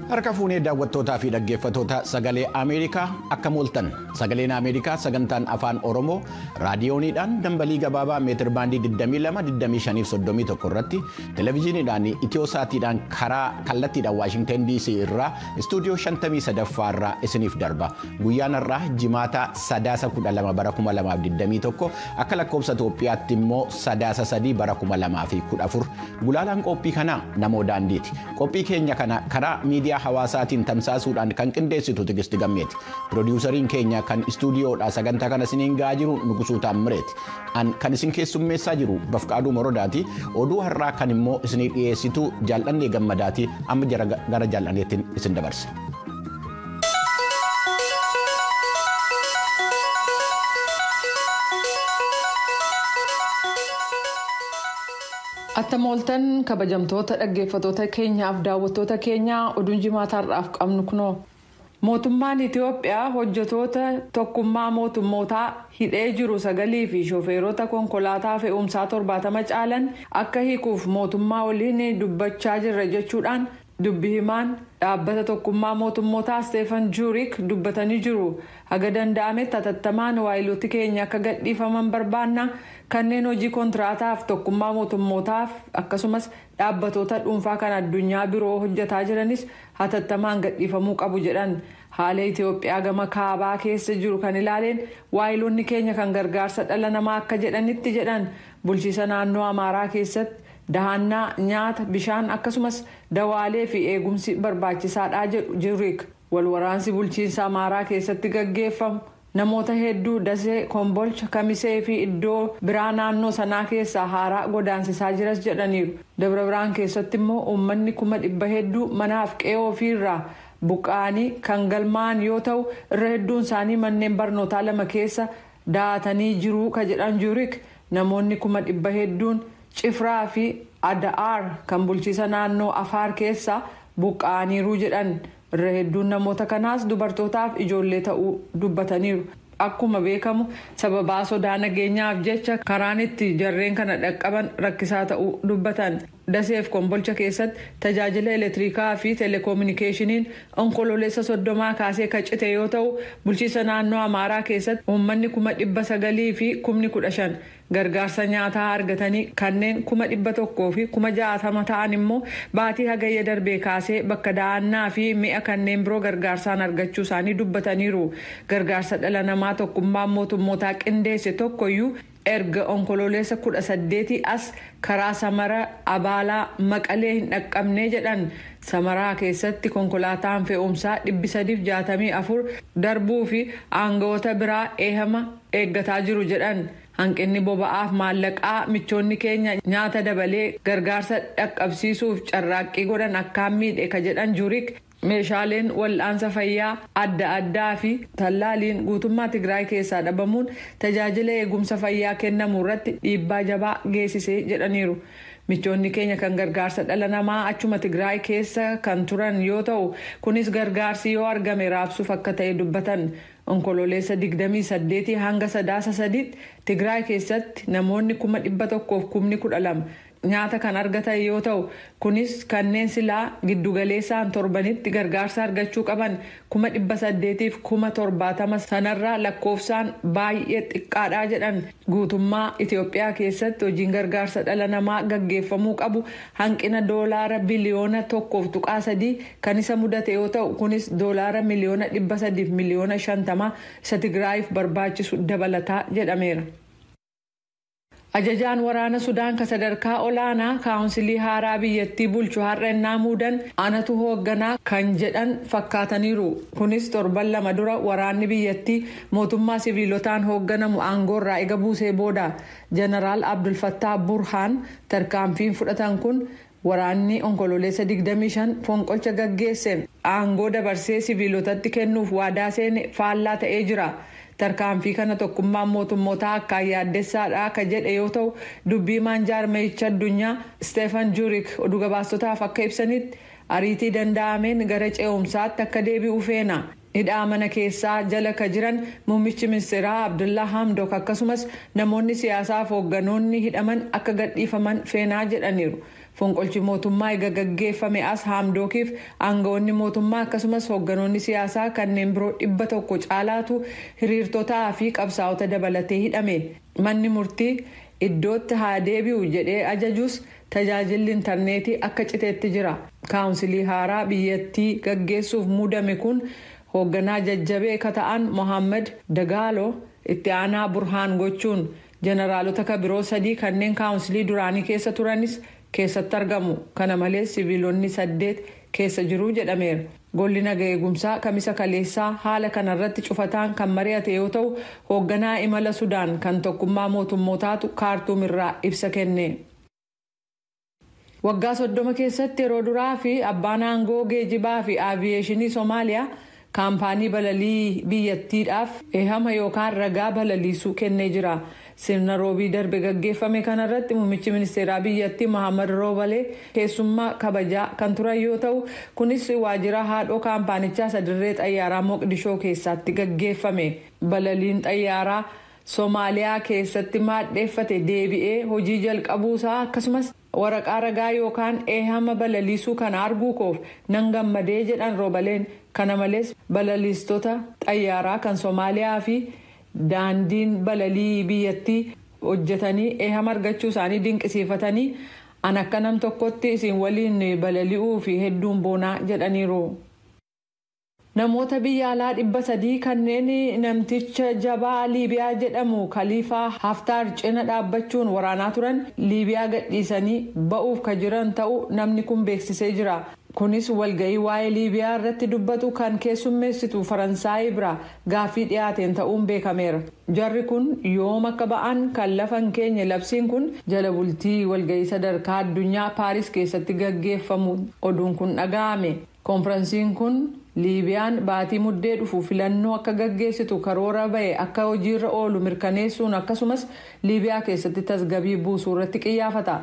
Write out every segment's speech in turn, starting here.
Harka fuunee daawwattootaa fi dhaggeeffattoota sagalee Ameerikaa akka mooltan sagaleen Ameerikaa sagantaan afaan Oromoo raadiyooniidhaan dambalii gabaabaa meetir baandii 22-25-31 irratti televezyiiniidhaan Itiyosaatiidhaan karaa kallattiidhaan Waashingtan DC irraa istuudiyoo 53ffaa irraa isiniif darba. Guyyaan irraa jimaata sadaasa 12 bara 2021 akka lakkoobsa Itoophiyaatti immoo sadaasa 3 bara 2014 gulaalaan qophii kanaa namoo daandiiti. Qophii keenya kana karaa miidiyaa hawaasaatiin tamsaasuudhaan kan qindeessitu Tigisti Gammeeti. Piroodyuusariin keenya kan istuudiyoodhaa sagantaa kana isiniin gahaa jiru Nugusuu Taammireeti. Kan isin keessummeessaa jiru Bafqaaduu Morodaati. Oduu har'aa kan immoo isinii dhiyeessitu Jaallannee Gammadaati. Amma gara Jaallanneettiin isin dabarsa. Atta mooltan kabajamtoota dhaggeeffattoota keenyaaf daawwattoota keenyaa oduun jimaataarraaf qabnu kunoo. Mootummaan Itiyoophiyaa hojjetoota tokkummaa mootummootaa hidhee jiru 9 fi shofeerota konkolaataa fe'umsaa 70 caalan akka hiikuuf mootummaa waliin dubbachaa jirra jechuudhaan dubbi himaan dhaabbata tokkummaa mootummootaa Steefan Juurik dubbatanii jiru. Haga danda'ametti hatattamaan waayilooti keenya akka gadhiifaman barbaanna. Kanneen hojii kontiraataaf tokkummaa mootummootaaf akkasumas dhaabbatoota dhuunfaa kan addunyaa biroo hojjetaa jiranis hatattamaan gadhiifamuu qabu jedhan. Haala Itiyoophiyaa gama kaabaa keessa jiru kan ilaaleen waayiloonni keenya kan gargaarsa dhala namaa akka jedhanitti jedhan bulchiisa naannoo Amaaraa keessatti dahannaa nyaata bishaan akkasumas dawaalee fi eegumsi barbaachisaadha jedhu Juurik. Walwaraansi bulchiinsa Amaaraa keessatti gaggeeffamu namoota hedduu Dasee, Kombolcha, Kamisee fi iddoo biraa naannoo sanaa keessaa haaraa godaansisaa jiras jedhaniiru. Dabra Biraan keessatti immoo uummanni 100,000 hedduu manaaf qe'ee ofiirraa buqqa'anii kan galmaa'an yoo ta'u irra hedduun isaanii manneen barnootaa 2 keessa daatanii jiru ka jedhan Juurik. Namoonni 100,000 hedduun Cifraa fi Ada'aar kan bulchiisa naannoo Afaar keessa buqqa'aniiru jedhan. Irra hedduun namoota kanaas dubartootaaf ijoollee ta'uu dubbataniiru. Akkuma beekamu sababaa sodaa nageenyaaf jecha karaan itti jarreen kana dhaqqaban rakkisaa ta'uu dubbatan. Daseef Kombolcha keessatti tajaajila elektirikaa fi telekominikeeshiniin onkololeessa 30 kaasee kacite yoo ta'u bulchiisa naannoo Amaaraa keessatti uummanni 900,000 fi 15,000 gargaarsa nyaataa argatanii kanneen 100,000 fi 60,000 ta'an immoo baatii hagayya darbee kaasee bakka da'annaa fi mi'a kanneen biroo gargaarsaan argachuu isaanii dubbataniiru. Gargaarsa dhala namaa tokkummaan mootummootaa qindeesse tokkoyyuu erga onkololeessa 18 as karaa Samara Abaalaa Maqalee hin dhaqqabne jedhan. Samaraa keessatti konkolaataan fe'umsaa 364 darbuu fi aangawoota biraa eehama eeggataa jiru jedhan. Hanqinni boba'aaf maallaqaa michoonni keenya nyaata dabalee gargaarsa dhaqqabsiisuuf carraaqqii godhan akkaan miidhe ka jedhan Juurik. Meeshaaleen wal'aansa fayyaa adda addaa fi tallaaliin guutummaa Tigraay keessaa dhabamuun tajaajila eegumsa fayyaa kennamu irratti dhiibbaa jabaa geessisee jedhaniiru. Michoonni keenya kan gargaarsa dhala namaa achuma Tigraay keessa kan turan yoo ta'u kunis gargaarsi yoo argame raabsuuf akka ta'e dubbatan. Onkololeessa 28 hanga sadaasa 3 Tigraay keessatti namoonni 100,012 nyaata kan argatan yoo ta'u kunis kanneen silaa giddugaleessaan torbanitti gargaarsa argachuu qaban 870,070 sanarraa lakkoofsaan baay'ee xiqqaadhaa jedhan. Guutummaa Itiyoophiyaa keessatti hojiin gargaarsa dhala namaa gaggeeffamuu qabu hanqina doolaara biliyoona 1.3 kan isa mudate yoo ta'u kunis doolaara miliyoona 300 miliyoona 50 isa Tigraayiif barbaachisu dabalataa jedhameera. Ajajaan waraana Sudaan ka sadarkaa olaanaa kaawunsilii haaraa biyyattii bulchu har'a ennaa muudan anatu hoogganaa kan jedhan fakkaataniiru. Kunis torban 2 dura waraanni biyyattii mootummaa siviilotaan hoogganamu aangoorraa ega buusee booda. Jeneraal Abdul Fattah Burhaan tarkaanfiin fudhatan kun waraanni onkololeessa 25 fonqolcha gaggeesse aangoo dabarsee siviilotatti kennuuf waadaa seene faallaa ta'ee jira. Tarkaanfii kana tokkummaan mootummootaa akka yaaddessaadha ka jedhe yoo ta'u dubbii jaarmayicha addunyaa Steefan Juurik oduu gabaastotaaf akka ibsanitti ariitii danda'ameen gara ce'umsaatti akka deebi'u feena. hidhaa mana keessaa jala ka jiran muummichi ministeeraa Abdullaa Hamdok akkasumas namoonni siyaasaaf hoogganoonni hidhaman akka gadhiifaman feenaa jedhaniiru. Fonqolchi mootummaa eega gaggeeffame as Hamdokiif aangawoonni mootummaa akkasumas hoogganoonni siyaasaa kanneen biroo 100 caalaatu hiriirtotaa fi qabsaa'ota dabalatee hidhame. Manni murtii iddootti haa deebi'u jedhee ajajuus tajaajilli intarneetii akka citeetti jira. Kaawunsilii haaraa biyyattii gaggeessuuf muudame kun hoogganaa jajjabee ka ta'an Mohaammed Dagaalo itti aanaa Burhaan gochuun jeneraalota ka biroo 3 kanneen kaawunsilii duraanii keessa turanis keessatti argamu. Kana malees siviilonni 8 keessa jiru jedhameera. Golli nagaa eegumsaa kamisa kaleessaa haala kanarratti cufataan kan mari'ate yoo ta'u hoogganaa imala Sudaan kan tokkummaa mootummootaatu Kaartuum irraa ibsa kenne. Waggaa 30 keessatti yeroo duraa fi abbaan aangoo geejibaa fi aaviyeeshinii Soomaaliyaa kaampaanii balalii biyyattiidhaaf eehama yookaan ragaa balaliisuu kennee jira. Sirna roobii darbe gaggeeffame kanarratti muummichi ministeeraa biyyattii Mohaammed Roobalee keessummaa kabajaa kan turan yoo ta'u kunis waajjira haadhoo kaampaanichaa sadarree xayyaaraa Moqdishoo keessatti gaggeeffame. Balaliin xayyaaraa Soomaaliyaa keessatti maadheeffate deebi'ee hojii jalqabuusaa akkasumas waraqaa ragaa yookaan eehama balaliisuu kana arguu koof nan gammadee jedhan Roobaleen. Kana malees balaliistota xayyaaraa kan Soomaaliyaa fi daandiin balalii biyyattii hojjetanii eehama argachuu isaanii dinqisiifatanii an akka nam tokkotti isin waliin balali'uu fi hedduun boonaa jedhaniiru. Namoota biyya alaa 300 kanneen namticha jabaa Liibiyaa jedhamu Khaliifaa Haftaar cina dhaabbachuun waraanaa turan Liibiyaa gadhiisanii ba'uuf ka jiran ta'uu namni kun beeksisee jira. Kunis walga'ii waa'ee Liibiyaa irratti dubbatu kan keessummeessitu Faransaay bira gaaffii dhiyaateen ta'uun beekameera. Jarri kun yoom akka ba'an kan lafa hin keenye labsiin kun jala bultii walga'ii sadarkaa addunyaa Paaris keessatti gaggeeffamu oduun kun dhaga'ame. Konferensiin kun Liibiyaan baatii muddee dhufu filannoo akka gaggeessitu karoora ba'e akka hojiirra oolu mirkaneessuun akkasumas Liibiyaa keessatti tasgabbii buusuu irratti xiyyeeffata.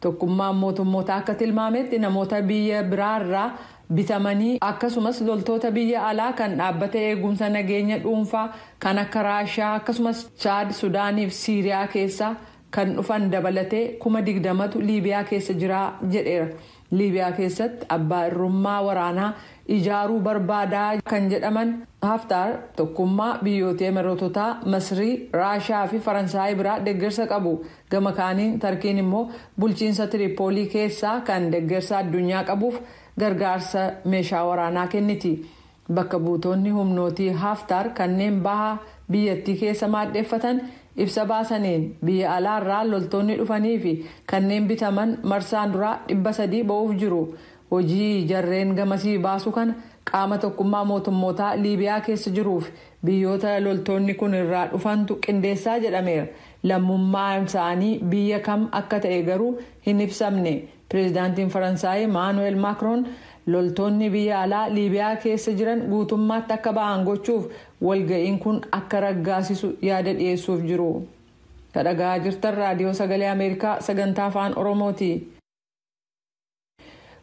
Tokkummaan mootummoota akka tilmaametti namoota biyya biraarraa bitamanii akkasumas loltoota biyya alaa kan dhaabbata eegumsa nageenya dhuunfaa kan akka Raashiyaa akkasumas Chaad, Sudaanii fi Siiriyaa keessaa kan dhufan dabalatee 20,000tu Liibiyaa keessa jira jedheera. Liibiyaa keessatti abbaa irrummaa waraanaa ijaaruu barbaadaa kan jedhaman Haftaar tokkummaa biyyoota Imireetotaa, Masrii, Raashiyaa fi Faransaay biraa deeggarsa qabu. Gama kaaniin Tarkiin immoo bulchiinsa Tiripoolii keessaa kan deeggarsa addunyaa qabuuf gargaarsa meeshaa waraanaa kenniti. Bakka buutonni humnootii Haftaar kanneen baha biyyattii keessa maaddeeffatan ibsa baasaniin biyya alaarraa loltoonni dhufanii fi kanneen bitaman marsaan duraa 300 ba'uuf jiru. Hojii jarreen gamasii baasu kana qaama tokkummaa mootummootaa Liibiyaa keessa jiruuf biyyoota loltoonni kun irraa dhufantu qindeessaa jedhameera. Lammummaan isaanii biyya kam akka ta'e garuu hin ibsamne. Pireezidaantiin Faransaay Emmanuel Macron loltoonni biyya alaa Liibiyaa keessa jiran guutummaatti akka ba'an gochuuf walga'iin kun akka raggaasisu yaada dhiyeessuuf jiru. Dhaggeeffachaa jirtan raadiyoo sagalee Ameerikaa sagantaa afaan Oromooti.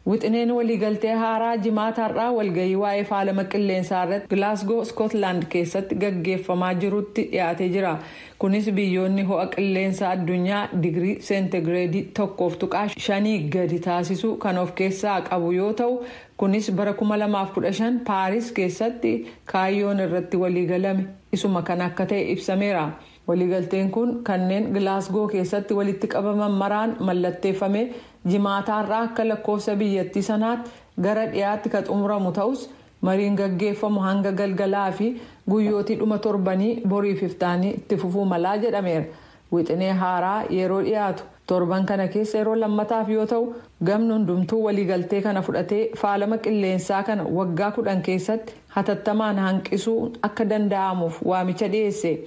Wixineen waliigaltee haaraa jimaataarraa walga'ii waa'ee faalama qilleensaa irratti Glasgow, Scotland keessatti gaggeeffamaa jirutti dhiyaatee jira. Kunis biyyoonni ho'a qilleensaa addunyaa digirii seentigireedii 1.5 gadi taasisuu kan of keessaa qabu yoo ta'u, kunis bara 2015 Paaris keessatti kaayyoon irratti waliigalame isuma kan akka ta'e ibsameera. Waliigalteen kun kanneen Glasgow keessatti walitti qabaman maraan mallatteeffame jimaataarraa akka lakkoofsa biyyattii sanaatti gara dhiyaatti kan xumuramu ta'us mariin gaggeeffamu hanga galgalaa fi guyyootii dhuma torbanii boriif iftaanii itti fufuu malaa jedhameera. Wixinee haaraa yeroo dhiyaatu torban kana keessa yeroo lammataaf yoo ta'u gamni hundumtuu waliigaltee kana fudhatee faalama qilleensaa kana waggaa 10 keessatti hatattamaan hanqisuu akka danda'amuuf waamicha dhiyeesse.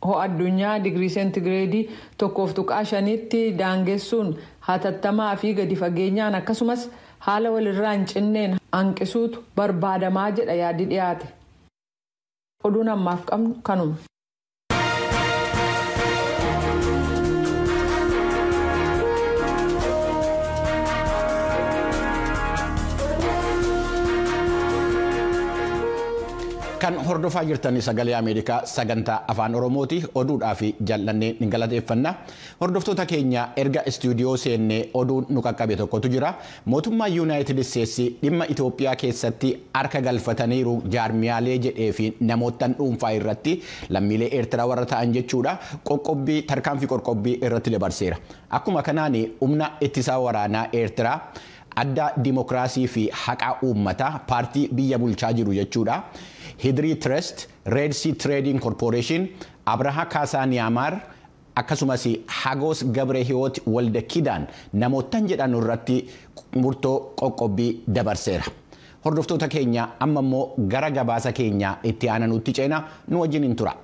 Ho'a addunyaa digirii seentigireedii 1.5tti daangessuun hatattamaa fi gadi fageenyaan akkasumas haala walirraa hin cinneen hanqisuutu barbaadamaa jedha yaadi dhiyaate. Oduun ammaaf qabnu kanuma. Kan hordofaa jirtan sagalee Ameerikaa sagantaa afaan Oromooti oduudhaa fi jallannee ni galateeffanna. Hordoftoota keenya erga istuudiyoo seennee oduun nu qaqqabe tokkotu jira. Mootummaa Yuunaayitid Isteetsi dhimma Itoophiyaa keessatti harka galfataniiru jaarmiyaalee jedhee fi namoota dhuunfaa irratti lammiilee Eertiraa warra ta'an jechuudha. Tarkaanfii qoqqobbii irratti dabarseera. Akkuma kanaan humna ittisaa waraanaa Eertiraa adda dimokiraasii fi haqaa uummataa paartii biyya bulchaa jiru jechuudha. Hidrii Trust, Red Sea Trading Corporation, Abraha Kaasaa Niyaamaar akkasumas Hagos Gabrehiwoot Walda Kidaan namootan jedhan irratti murtoo qoqqobbii dabarseera. Hordoftoota keenya amma immoo gara gabaasa keenya itti aananutti ceena nu wajjin hin tura.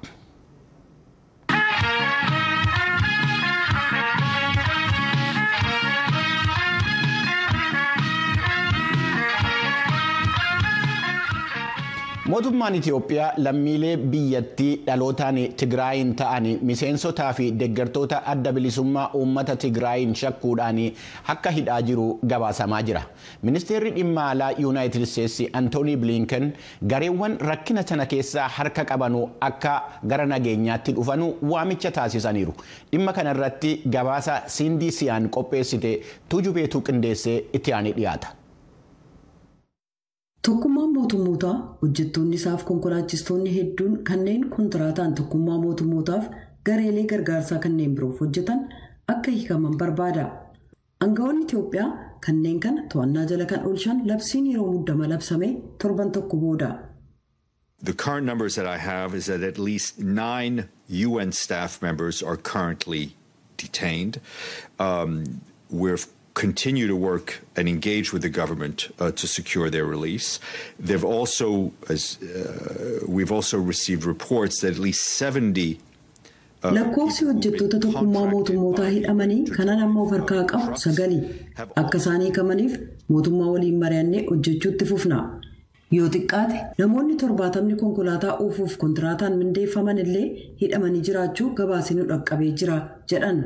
Mootummaan Itoophiyaa lammiilee biyyattii dhalootaan Tigraayin ta'an miseensotaa fi deeggartoota adda bilisummaa uummata Tigraayin shakkuudhaan akka hidhaa jiru gabaasamaa jira. Ministeerri dhimma alaa Yuunaayitid Isteetsi Antoonii Bilinken gareewwan rakkina sana keessaa harka qabanu akka gara nageenyaatti dhufanu waamicha taasisaniiru. Dhimma kanarratti gabaasa Sindii Siyaan qopheessite Tujubeetu qindeessee itti aanee dhiyaata. Tokkummaan mootummootaa hojjettoonni isaaf konkolaachistoonni hedduun kanneen kontiraataan tokkummaa mootummootaaf gareelee gargaarsaa kanneen biroof hojjetan akka hiikaman barbaada. Aangawoonni Itoophiyaa kanneen kana to'annaa jala kan oolchan labsiin yeroo muddama labsame torban tokko booda. The current numbers that I have is that at least 9 UN staff members are currently detained. We're continue to work and engage with the government to secure their release. We've also received reports that at least 70 lakkoofsi hojjettoota tokkummaa mootummootaa hidhamanii kanaan ammoo harkaa qabu 9 akka isaan hiikamaniif mootummaa waliin mari'annee hojjechuutti fufna. Yoo xiqqaate namoonni 70 konkolaataa oofuuf kontiraataan mindeeffaman illee hidhamanii jiraachuu gabaasni nu dhaqqabee jira jedhan.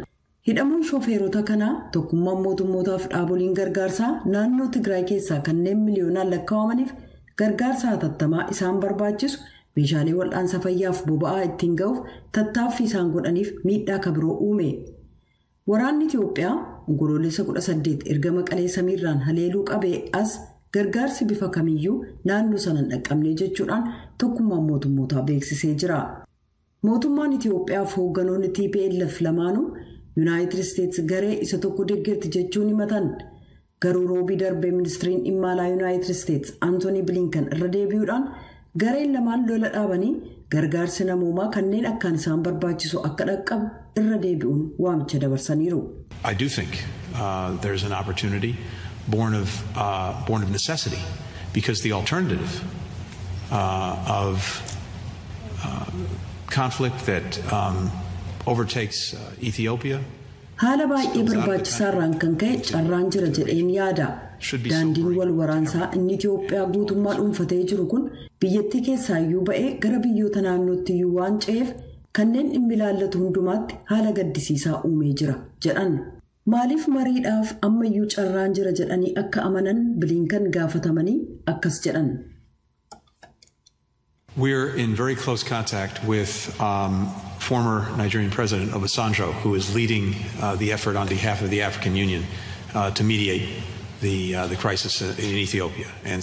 Hidhamuun shofeerota kanaa tokkummaan mootummootaaf dhaaboliin gargaarsaa naannoo Tigraay keessaa kanneen miliyoonaan lakkaa'amaniif gargaarsa hatattamaa isaan barbaachisu meeshaalee wal'aansa fayyaaf boba'aa ittiin ga'uuf tattaaffii isaan godhaniif miidhaa kabiroo uume. Waraanni Itoophiyaa onkoloolessa 18 erga Maqalee samiirraan haleeluu qabee as gargaarsi bifa kamiyyuu naannoo sana hin dhaqqabne jechuudhaan tokkummaan mootummootaa beeksisee jira. Mootummaan Itoophiyaaf hoogganoonni TPLF lamaanuu United States garee isa tokko deeggarti jechuun himatan. Garuu roobii darbee ministiriin dhimma alaa United States Anthony Blinken irra deebi'uudhaan gareen lamaan lola dhaabanii gargaarsi namoomaa kanneen akkaan isaan barbaachisu akka dhaqqabu irra deebi'uun waamicha dabarsaniiru. I do think there's an opportunity born of necessity because the alternative of conflict that overtakes Ethiopia. Haala baay'ee barbaachisaarraan kan ka'e carraan jira jedheen yaada. Daandiin wal waraansaa inni Itoophiyaa guutummaa dhuunfatee jiru kun biyyattii keessaa iyyuu ba'ee gara biyyoota naannootti iyyuu waan ce'eef kanneen dhimmi ilaallatu hundumaatti haala gaddisiisaa uumee jira jedhan. Maaliif mariidhaaf ammayyuu carraan jira jedhanii akka amanan Bilinken gaafatamanii akkas jedhan. We're in very close contact with former Nigerian President Obasanjo, who is leading the effort on behalf of the African Union to mediate the crisis in Ethiopia. And